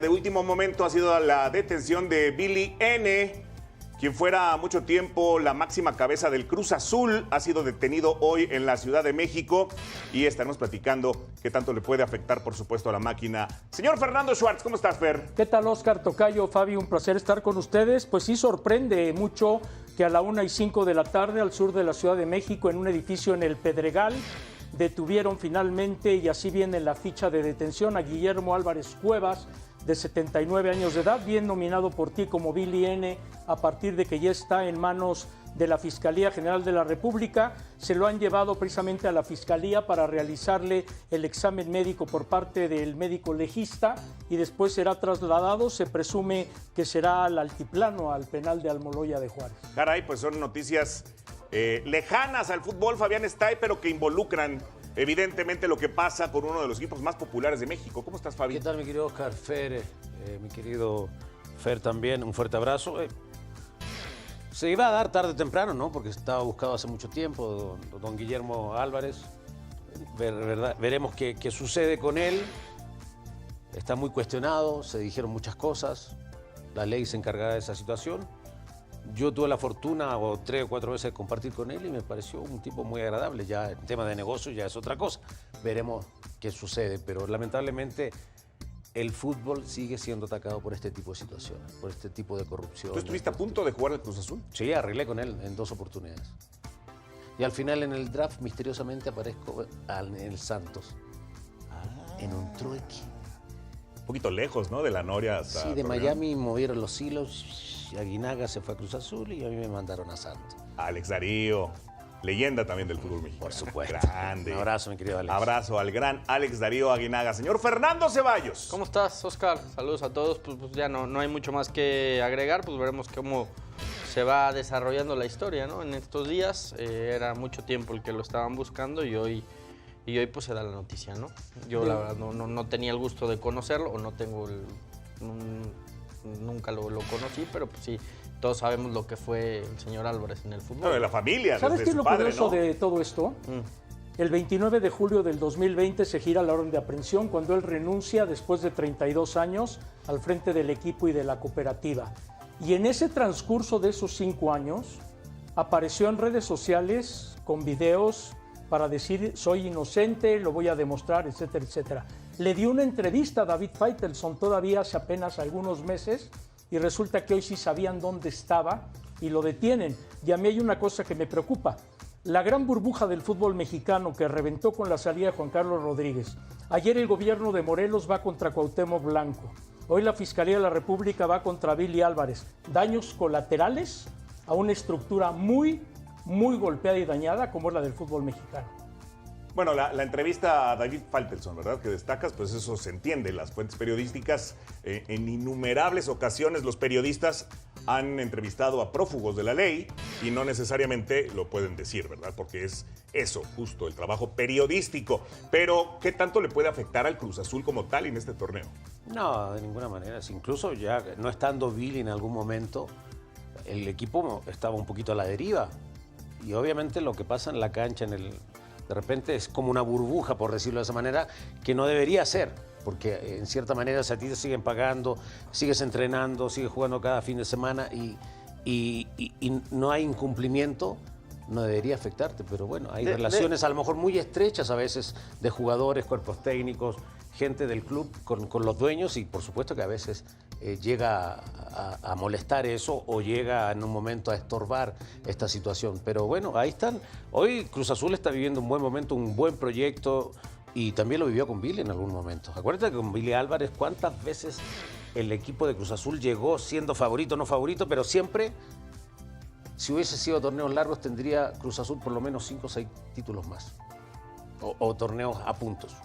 De último momento ha sido la detención de Billy N., quien fuera mucho tiempo la máxima cabeza del Cruz Azul. Ha sido detenido hoy en la Ciudad de México y estaremos platicando qué tanto le puede afectar, por supuesto, a la máquina. Señor Fernando Schwartz, ¿cómo estás, Fer? ¿Qué tal, Oscar, Tocayo, Fabi? Un placer estar con ustedes. Pues sí, sorprende mucho que a la 1:05 de la tarde, al sur de la Ciudad de México, en un edificio en el Pedregal, detuvieron finalmente, y así viene la ficha de detención, a Guillermo Álvarez Cuevas, de 79 años de edad, bien nominado por ti como Billy N., a partir de que ya está en manos de la Fiscalía General de la República. Se lo han llevado precisamente a la Fiscalía para realizarle el examen médico por parte del médico legista y después será trasladado, se presume que será al altiplano, al penal de Almoloya de Juárez. Caray, pues son noticias lejanas al fútbol, Fabián Stay, pero que involucran evidentemente lo que pasa con uno de los equipos más populares de México. ¿Cómo estás, Fabi? ¿Qué tal, mi querido Oscar? Fer, mi querido Fer también, un fuerte abrazo. Se iba a dar tarde o temprano, ¿no? Porque estaba buscado hace mucho tiempo don Guillermo Álvarez. Veremos qué sucede con él. Está muy cuestionado, se dijeron muchas cosas. La ley se encargará de esa situación. Yo tuve la fortuna 3 o 4 veces de compartir con él y me pareció un tipo muy agradable. Ya el tema de negocio ya es otra cosa. Veremos qué sucede, pero lamentablemente el fútbol sigue siendo atacado por este tipo de situaciones, por este tipo de corrupción. ¿Tú estuviste a punto de jugar el Cruz Azul? Sí, arreglé con él en 2 oportunidades. Y al final en el draft misteriosamente aparezco en el Santos, en un trueque. Un poquito lejos, ¿no? De la Noria hasta... Sí, de Torreón. Miami movieron los hilos. Aguinaga se fue a Cruz Azul y a mí me mandaron a Santos. Alex Darío, leyenda también del fútbol mexicano. Por supuesto. Grande. Un abrazo, mi querido Alex. Abrazo al gran Alex Darío Aguinaga. Señor Fernando Ceballos. ¿Cómo estás, Oscar? Saludos a todos. Pues ya no hay mucho más que agregar, pues veremos cómo se va desarrollando la historia, ¿no? En estos días era mucho tiempo el que lo estaban buscando y hoy pues se da la noticia, ¿no? Yo la verdad no tenía el gusto de conocerlo o no tengo nunca lo conocí, pero pues sí, todos sabemos lo que fue el señor Álvarez en el fútbol. No, de la familia, ¿Sabes desde qué es su lo padre, curioso ¿no? de todo esto? El 29 de julio del 2020 se gira la orden de aprehensión cuando él renuncia después de 32 años al frente del equipo y de la cooperativa. Y en ese transcurso de esos 5 años apareció en redes sociales con videos para decir soy inocente, lo voy a demostrar, etcétera, etcétera. Le dio una entrevista a David Faitelson todavía hace apenas algunos meses y resulta que hoy sí sabían dónde estaba y lo detienen. Y a mí hay una cosa que me preocupa. La gran burbuja del fútbol mexicano que reventó con la salida de Juan Carlos Rodríguez. Ayer el gobierno de Morelos va contra Cuauhtémoc Blanco. Hoy la Fiscalía de la República va contra Billy Álvarez. Daños colaterales a una estructura muy golpeada y dañada como es la del fútbol mexicano. Bueno, la entrevista a David Faitelson, ¿verdad? Que destacas, pues eso se entiende. Las fuentes periodísticas, en innumerables ocasiones los periodistas han entrevistado a prófugos de la ley y no necesariamente lo pueden decir, ¿verdad? Porque es eso, justo, el trabajo periodístico. Pero, ¿qué tanto le puede afectar al Cruz Azul como tal en este torneo? No, de ninguna manera. Incluso ya no estando Billy en algún momento, el equipo estaba un poquito a la deriva. Y obviamente lo que pasa en la cancha, de repente es como una burbuja, por decirlo de esa manera, que no debería ser, porque en cierta manera si a ti te siguen pagando, sigues entrenando, sigues jugando cada fin de semana y no hay incumplimiento, no debería afectarte. Pero bueno, hay relaciones a lo mejor muy estrechas a veces de jugadores, cuerpos técnicos, gente del club con los dueños y por supuesto que a veces llega a molestar eso o llega en un momento a estorbar esta situación. Pero bueno, ahí están. Hoy Cruz Azul está viviendo un buen momento, un buen proyecto y también lo vivió con Billy en algún momento. Acuérdate que con Billy Álvarez, ¿cuántas veces el equipo de Cruz Azul llegó siendo favorito, no favorito, pero siempre, si hubiese sido torneos largos, tendría Cruz Azul por lo menos 5 o 6 títulos más o torneos a puntos?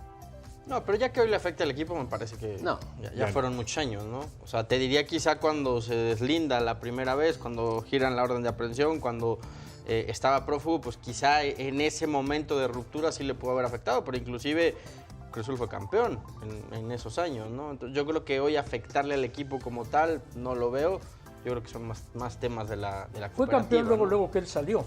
No, pero ya que hoy le afecta al equipo, me parece que ya fueron muchos años, ¿no? O sea, te diría quizá cuando se deslinda la primera vez, cuando giran la orden de aprehensión, cuando estaba prófugo, pues quizá en ese momento de ruptura sí le pudo haber afectado, pero inclusive Cruz Azul fue campeón en esos años, ¿no? Entonces, yo creo que hoy afectarle al equipo como tal, no lo veo. Yo creo que son más temas de la cooperativa. Fue campeón ¿no? luego que él salió.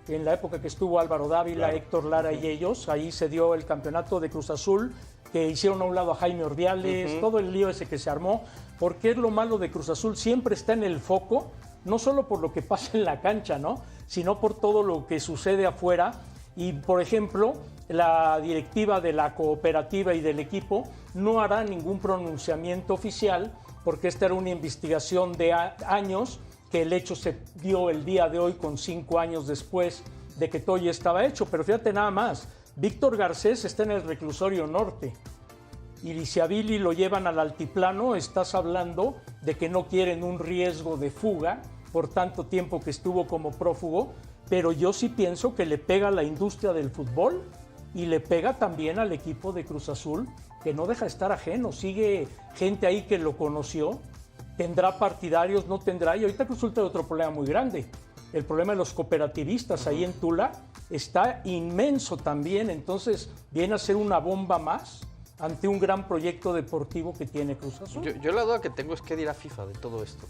En la época que estuvo Álvaro Dávila, Claro. Héctor Lara y ellos, ahí se dio el campeonato de Cruz Azul que hicieron a un lado a Jaime Ordiales, todo el lío ese que se armó, porque es lo malo de Cruz Azul, siempre está en el foco, no solo por lo que pasa en la cancha, ¿no? Sino por todo lo que sucede afuera. Y, por ejemplo, la directiva de la cooperativa y del equipo no hará ningún pronunciamiento oficial, porque esta era una investigación de años, que el hecho se dio el día de hoy con 5 años después de que todo ya estaba hecho. Pero fíjate nada más, Víctor Garcés está en el reclusorio norte y si a Billy lo llevan al altiplano, estás hablando de que no quieren un riesgo de fuga por tanto tiempo que estuvo como prófugo, pero yo sí pienso que le pega a la industria del fútbol y le pega también al equipo de Cruz Azul, que no deja de estar ajeno, sigue gente ahí que lo conoció, tendrá partidarios, no tendrá, y ahorita resulta otro problema muy grande. El problema de los cooperativistas ahí en Tula está inmenso también, entonces viene a ser una bomba más ante un gran proyecto deportivo que tiene Cruz Azul. Yo la duda que tengo es qué dirá FIFA de todo esto.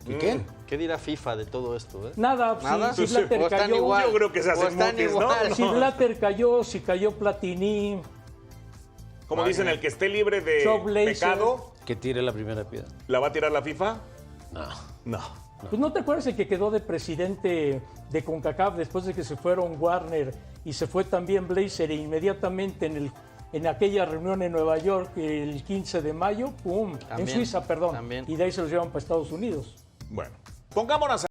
¿Qué? ¿Qué dirá FIFA de todo esto? Nada, si Blatter cayó, yo creo que se hacen mutis, ¿no? Si Blatter cayó, si cayó Platini. Como dicen, el que esté libre de pecado, que tire la primera piedra. ¿La va a tirar la FIFA? No. Pues ¿no te acuerdas el que quedó de presidente de CONCACAF después de que se fueron Warner y se fue también Blazer, e inmediatamente en aquella reunión en Nueva York el 15 de mayo, ¡pum! También, en Suiza, perdón. también. Y de ahí se los llevan para Estados Unidos. Bueno, pongámonos